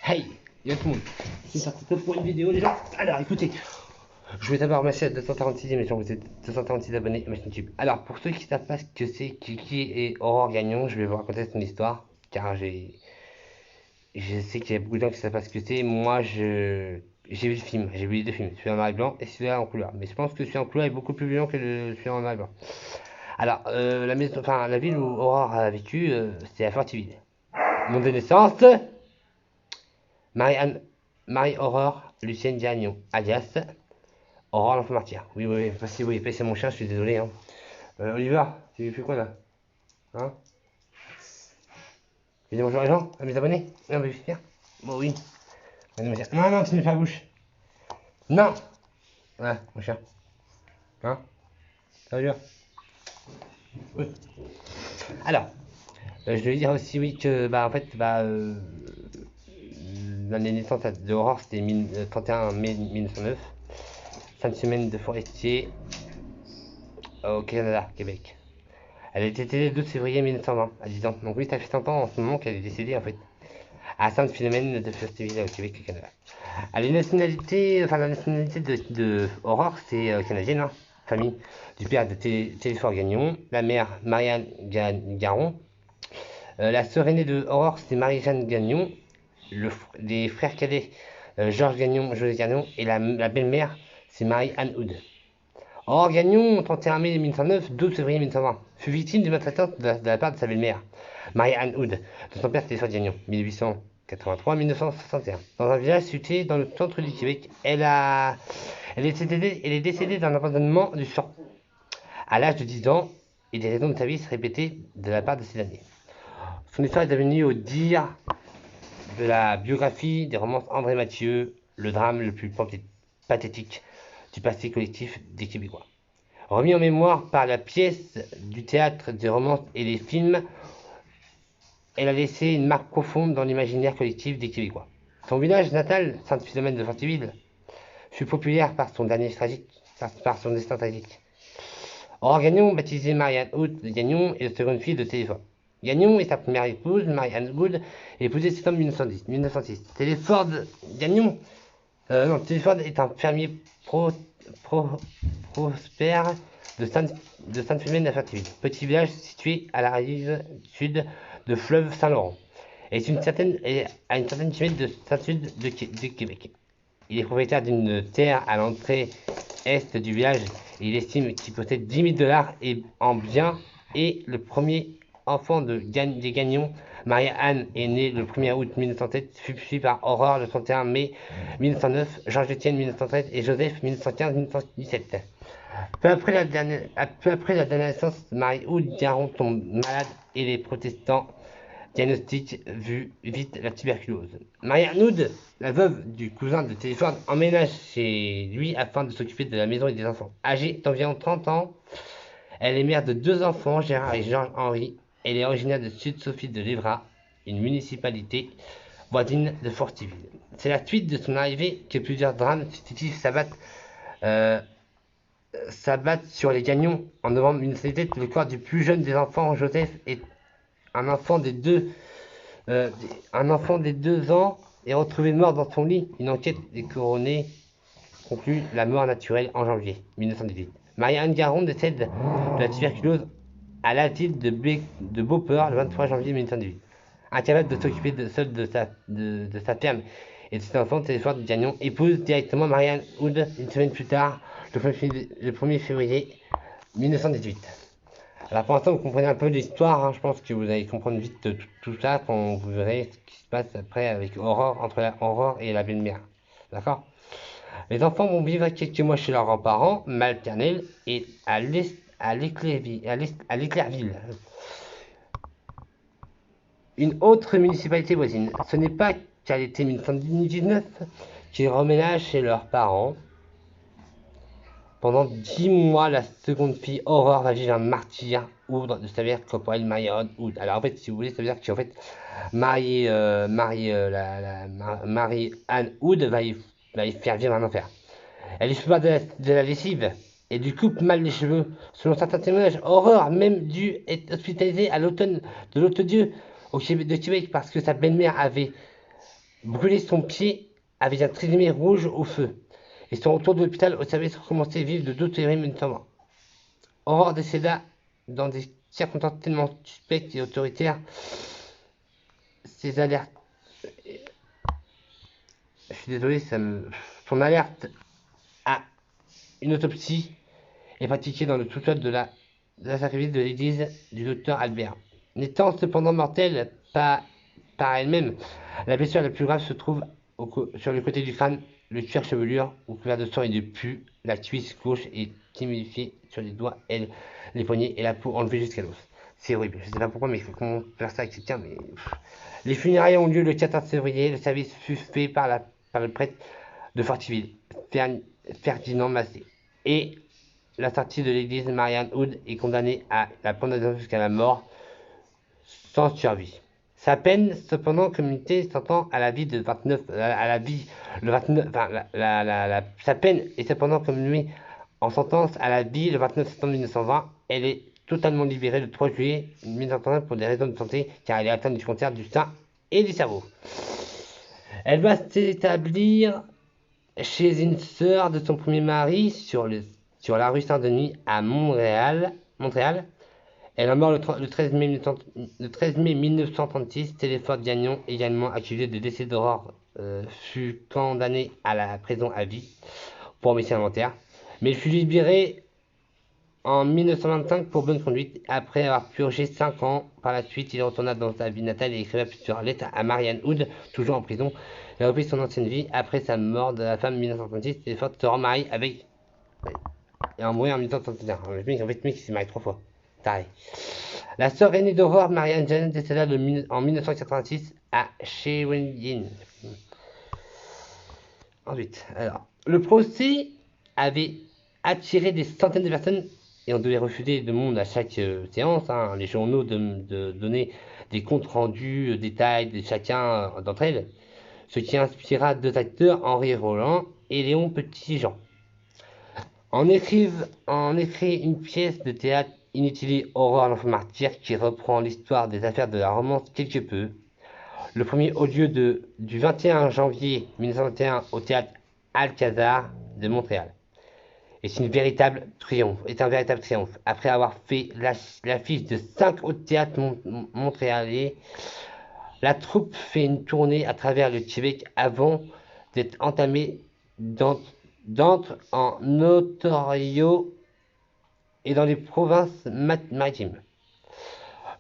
Hey, yo tout le monde, c'est parti pour une vidéo les gens. Alors écoutez, je vais d'abord remercier la 246e, mais vous êtes 246 abonnés à ma chaîne YouTube. Alors pour ceux qui ne savent pas ce que c'est, qui est Aurore Gagnon, je vais vous raconter son histoire, car je sais qu'il y a beaucoup de gens qui ne savent pas ce que c'est. Moi j'ai vu le film, j'ai vu les deux films, celui en noir et blanc et celui-là en couleur. Mais je pense que celui en couleur est beaucoup plus violent que celui en noir et blanc. Alors la maison, enfin la ville où Aurore a vécu, c'était à Fortiville. Nom de naissance, Marie-Anne, Marie-Aurore Lucienne Gagnon, alias Aurore l'enfant martyr. Oui, oui, oui, si vous voyez pas, c'est mon chien, je suis désolé. Hein. Oliver, tu fais quoi là? Hein? Tu dis bonjour aux gens, à mes abonnés? Non, mais viens. Bon, oui. Non, non, tu ne fais pas la bouche. Non! Ouais, mon chien. Hein? Ça va bien? Oui. Alors, je voulais dire aussi, oui, que, bah, en fait, l'année de naissance de Aurore, c'était 31 mai 1909. 5 semaines de forestier au Canada, Québec. Elle est décédée le 12 février 1920, à 10 ans. Donc oui, ça fait 100 ans en ce moment qu'elle est décédée en fait. À Sainte-Philomène de Festiville au Québec, au Canada. La nationalité de Aurore, c'est canadienne, hein, famille du père de Téléphore Gagnon, la mère Marianne Garon. La sœur aînée de Aurore, c'est Marie-Jeanne Gagnon, les frères cadets Georges Gagnon, José Gagnon, et la belle-mère, c'est Marie-Anne Houd. Aurore Gagnon, 31 mai 1909, 12 février 1920, fut victime d'une maltraitance de la part de sa belle-mère, Marie-Anne Houd, de son père Téléphone Gagnon, 1883-1961. Dans un village situé dans le centre du Québec, elle est décédée d'un abandonnement du sang. À l'âge de 10 ans, et des raisons de sa vie se répétaient de la part de ses années. Son histoire est devenue au dire de la biographie des romances André Mathieu, le drame le plus pathétique du passé collectif des Québécois. Remis en mémoire par la pièce du théâtre, des romances et les films, elle a laissé une marque profonde dans l'imaginaire collectif des Québécois. Son village natal, Sainte-Philomène de Fortiville, fut populaire par son destin tragique. Aurore Gagnon, baptisée Marie-Anne Hood Gagnon, est la seconde fille de Téléphone. Gagnon et sa première épouse, Marie-Anne Good, est épousée en 1906. Gagnon, Téléphone est un fermier prospère de Sainte-Philomène de Fertiville, petit village situé à la rive sud de fleuve Saint-Laurent, et à une certaine kilomètre de Saint-Sud de Québec. Il est propriétaire d'une terre à l'entrée est du village et il estime qu'il possède 10 000 $ en biens et le premier enfant des Gagnons, Marie-Anne, est née le 1er août 1907, fut suivi par Aurore le 31 mai 1909, Georges Etienne 1913 et Joseph 1915-1917. Peu après la dernière naissance, Marie-Houd Garon tombe malade et les protestants diagnostiquent vite la tuberculose. Marie-Anne Houd, la veuve du cousin de Téléphone, emménage chez lui afin de s'occuper de la maison et des enfants. Âgée d'environ 30 ans, elle est mère de 2 enfants, Gérard et Georges-Henri. Elle est originaire de Sud-Sophie de l'Évra, une municipalité voisine de Fortiville. C'est la suite de son arrivée que plusieurs drames successifs s'abattent sur les Gagnons. En novembre 1907, le corps du plus jeune des enfants, Joseph, est un enfant des 2 ans, est retrouvé mort dans son lit. Une enquête est couronnée conclut la mort naturelle en janvier 1918. Marie-Anne Garon décède de la tuberculose à l'asile de Beauport le 23 janvier 1918. Incapable de s'occuper seule de sa ferme et de ses enfants, Téléphone Gagnon épouse directement Marie-Anne Houd une semaine plus tard, le 1er février 1918. Alors pour l'instant, vous comprenez un peu l'histoire, hein. Je pense que vous allez comprendre vite tout ça quand vous verrez ce qui se passe après avec Aurore, entre la Aurore et la belle-mère. D'accord? Les enfants vont vivre quelques mois chez leurs grands-parents maternels et à l'Éclairville, une autre municipalité voisine. Ce n'est pas qu'à l'été 1919 qu'ils reménagent chez leurs parents. Pendant 10 mois, la seconde fille, Aurore, va vivre un martyr ouvre de sa mère corporelle Marie-Anne Houd. Alors en fait, si vous voulez, ça veut dire qu'en fait, Marie-Anne Houd va y faire vivre un enfer. Elle ne fait pas de la lessive et du coupe mal les cheveux. Selon certains témoignages, Aurore même dû être hospitalisée à l'automne de l'Hôtel-Dieu de Québec parce que sa belle-mère avait brûlé son pied avec un trisomie rouge au feu. Et son retour de l'hôpital au service recommençait à vivre de d'autres terribles notamment. Aurore décéda dans des circonstances tellement suspectes et autoritaires. Ses alertes. Je suis désolé, son alerte à une autopsie est pratiquée dans le sous-sol de la sacrifice de l'église du docteur Albert. N'étant cependant mortelle pas par elle-même, la blessure la plus grave se trouve sur le côté du crâne, le cuir chevelure, couvert de sang et de pus, la cuisse gauche est humidifiée sur les doigts, les poignets et la peau enlevée jusqu'à l'os. C'est horrible, je sais pas pourquoi, mais il faut qu'on faire ça avec quelqu'un, mais... Les funérailles ont lieu le 14 février, le service fut fait par le prêtre de Fortiville, Ferdinand Massé. Et la sortie de l'église, Marianne Hood est condamnée à la pendant jusqu'à la mort, sans survie. Sa peine, cependant, communauté s'entend à la vie de 29, à la vie, le 29, enfin, sa peine est cependant commuée en sentence à la vie le 29 septembre 1920. Elle est totalement libérée le 3 juillet 1920 pour des raisons de santé, car elle est atteinte du cancer du sein et du cerveau. Elle va s'établir chez une sœur de son premier mari sur la rue Saint-Denis à Montréal. Elle est morte le 13 mai 1936. Téléphone Gagnon, également accusé de décès d'Aurore, fut condamné à la prison à vie pour homicide involontaire. Mais il fut libéré en 1925 pour bonne conduite. Après avoir purgé 5 ans, par la suite, il retourna dans sa ville natale et écrivit plusieurs lettres à Marianne Hood, toujours en prison. Il a repris son ancienne vie. Après sa mort de la femme en 1936, Téléphone se remarie avec... et en mourir en 1931. En fait, mec, il s'est marié 3 fois. Taré. La sœur aînée d'Aurore, Marianne Jane, décéda en 1986 à Shawinigan. Ensuite, alors, le procès avait attiré des centaines de personnes et on devait refuser de monde à chaque séance. Hein. Les journaux de donner des comptes rendus, détails de chacun d'entre elles, ce qui inspira deux acteurs, Henri Roland et Léon Petit-Jean. On écrit une pièce de théâtre intitulée Aurore l'enfant martyr qui reprend l'histoire des affaires de la romance quelque peu. Le premier au lieu du 21 janvier 1921 au théâtre Alcazar de Montréal. C'est un véritable triomphe. Après avoir fait l'affiche de 5 autres théâtres montréalais, la troupe fait une tournée à travers le Québec avant d'être entamée d'entre en Ontario et dans les provinces maritimes.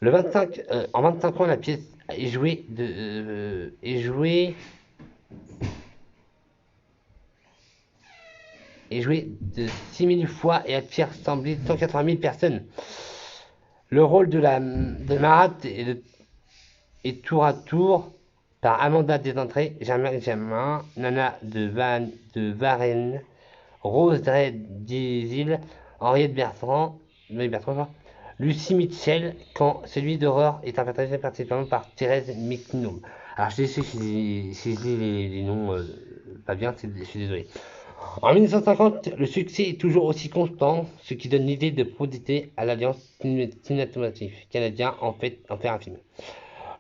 En 25 ans, la pièce est jouée de 6000 fois et attire semblé 180 000 personnes. Le rôle de Marat est tour à tour par Amanda Desentrées, Germain, Nana de Varenne, Rose Drésil, Henriette Bertrand, Lucie Mitchell, quand celui d'Aurore est interprété particulièrement par Thérèse McNaught. Alors je sais si je lis les noms pas bien, je suis désolé. En 1950, le succès est toujours aussi constant, ce qui donne l'idée de proditer à l'Alliance cinématographique canadien en faire un film.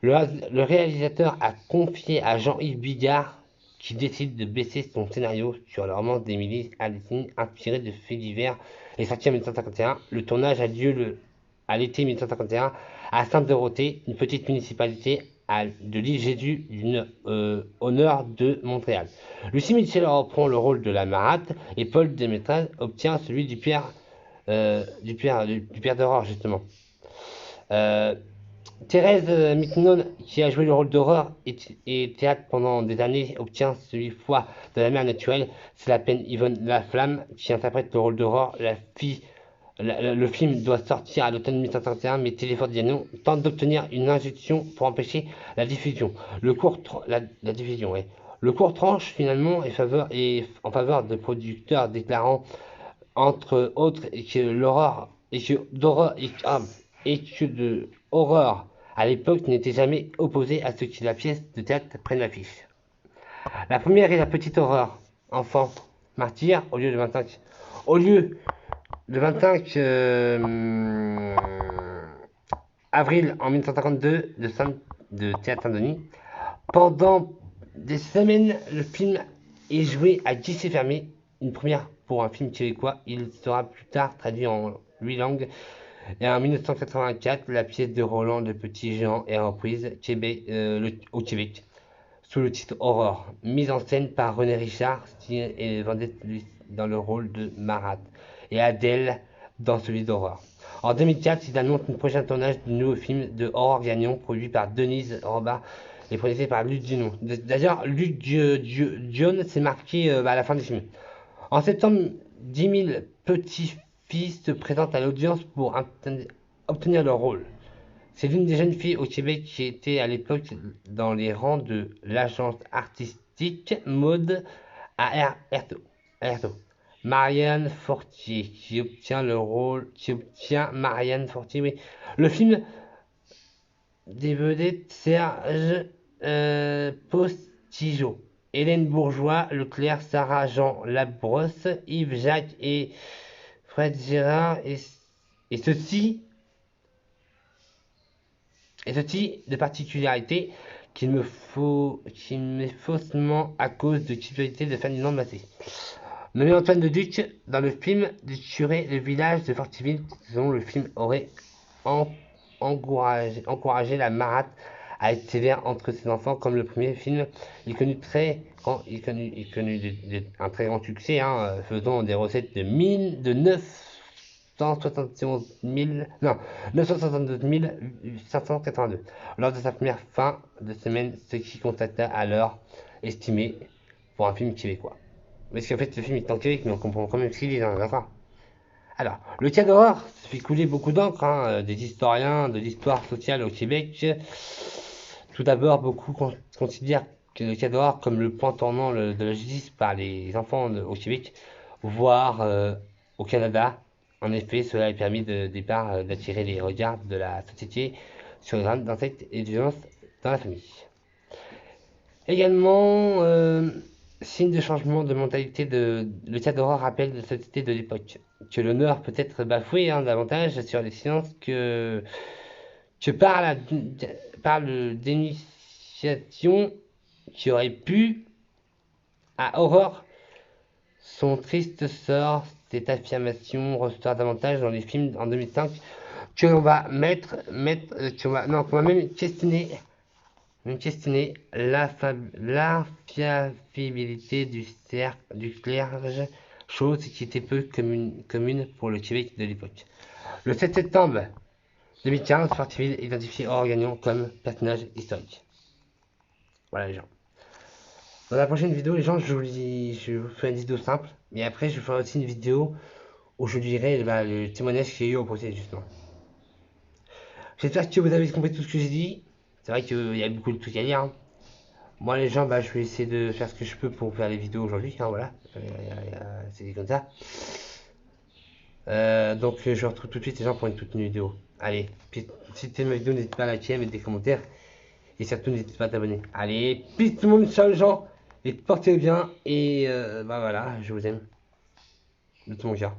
Le réalisateur a confié à Jean-Yves Bigard, qui décide de baisser son scénario sur le roman d'Émilie Alessine, inspiré de faits divers et sorti en 1951. Le tournage a lieu à l'été 1951 à Sainte-Dorothée, une petite municipalité de l'île Jésus au nord de Montréal. Lucie Mitchell reprend le rôle de la Marate et Paul Demetral obtient celui du père d'Aurore justement. Thérèse McNaught, qui a joué le rôle d'Aurore et théâtre pendant des années, obtient celui foi de la mère naturelle. C'est la peine Yvonne Laflamme qui interprète le rôle d'Aurore. Le film doit sortir à l'automne 1951, mais Téléphone Gagnon tente d'obtenir une injonction pour empêcher la diffusion. Le court tranche finalement en faveur de producteurs déclarant entre autres que Aurore à l'époque n'était jamais opposée à ce que la pièce de théâtre prenne l'affiche. La première est la petite Aurore, enfant martyr, au lieu de 25 avril en 1952 de Théâtre Saint-Denis. Pendant des semaines, le film est joué à guichet fermé, une première pour un film québécois. Il sera plus tard traduit en 8 langues. Et en 1984, la pièce de Roland de Petit Jean est reprise au Québec sous le titre Aurore, mise en scène par René Richard et Vendette dans le rôle de Marat et Adèle dans celui d'Aurore. En 2004, il annonce un prochain tournage du nouveau film de Aurore Gagnon, produit par Denise Robert et produit par Luc Dunon. D'ailleurs, Luc Dion s'est marqué à la fin du film. En septembre, 10 000 petits filles se présentent à l'audience pour obtenir leur rôle. C'est l'une des jeunes filles au Québec qui était à l'époque dans les rangs de l'agence artistique mode à Erto. Marianne Fortier qui obtient le rôle, Marianne Fortier, oui. Le film des vedettes Serge Postigeau, Hélène Bourgeois, Leclerc, Sarah Jean Labrosse, Yves Jacques et Fred Gérard et ceci de particularité qu'il me faussement à cause de culpabilité de Ferdinand Massé. Nommé Antoine de Duc dans le film de tuer le village de Fortiville, dont le film aurait encouragé la marâtre à être sévère entre ses enfants comme le premier film. Il connut un très grand succès, hein, faisant des recettes de 972 582 lors de sa première fin de semaine, ce qui contacta alors estimé pour un film québécois. Parce qu'en fait, le film est en Québec, mais on comprend quand même ce qu'il est, d'accord. Alors, le cas d'horreur ça fait couler beaucoup d'encre, hein, des historiens de l'histoire sociale au Québec. Tout d'abord, beaucoup considèrent que le cas d'horreur comme le point tournant de la justice par les enfants au Québec, voire au Canada. En effet, cela a permis de départ d'attirer les regards de la société sur les drames d'insectes et de violences dans la famille. Également, signe de changement de mentalité, le cas d'horreur rappelle la société de l'époque, que l'honneur peut être bafoué davantage sur les silences que par le dénonciation qui aurait pu à Aurore. Son triste sort, cette affirmation ressort davantage dans les films en 2005 que l'on va qu'on va même questionner l'infiabilité du clergé, chose qui était peu commune pour le Québec de l'époque. Le 7 septembre 2015, Fortiville identifie Aurore Gagnon comme personnage historique. Voilà les gens. Dans la prochaine vidéo, les gens, je vous fais une vidéo simple, mais après je ferai aussi une vidéo où je dirai le témoignage qu'il y a eu au procès justement. J'espère que vous avez compris tout ce que j'ai dit. C'est vrai qu'il y a beaucoup de trucs à dire. Hein. Moi les gens, je vais essayer de faire ce que je peux pour faire les vidéos aujourd'hui. Hein, voilà, c'est comme ça. Donc je vous retrouve tout de suite les gens pour une toute nouvelle vidéo. Allez, si tu aimes ma vidéo, n'hésite pas à liker, mettre des commentaires. Et surtout n'hésite pas à t'abonner. Allez, peace tout le monde, ciao les gens. Et portez-vous bien. Et voilà, je vous aime. De tout mon cœur.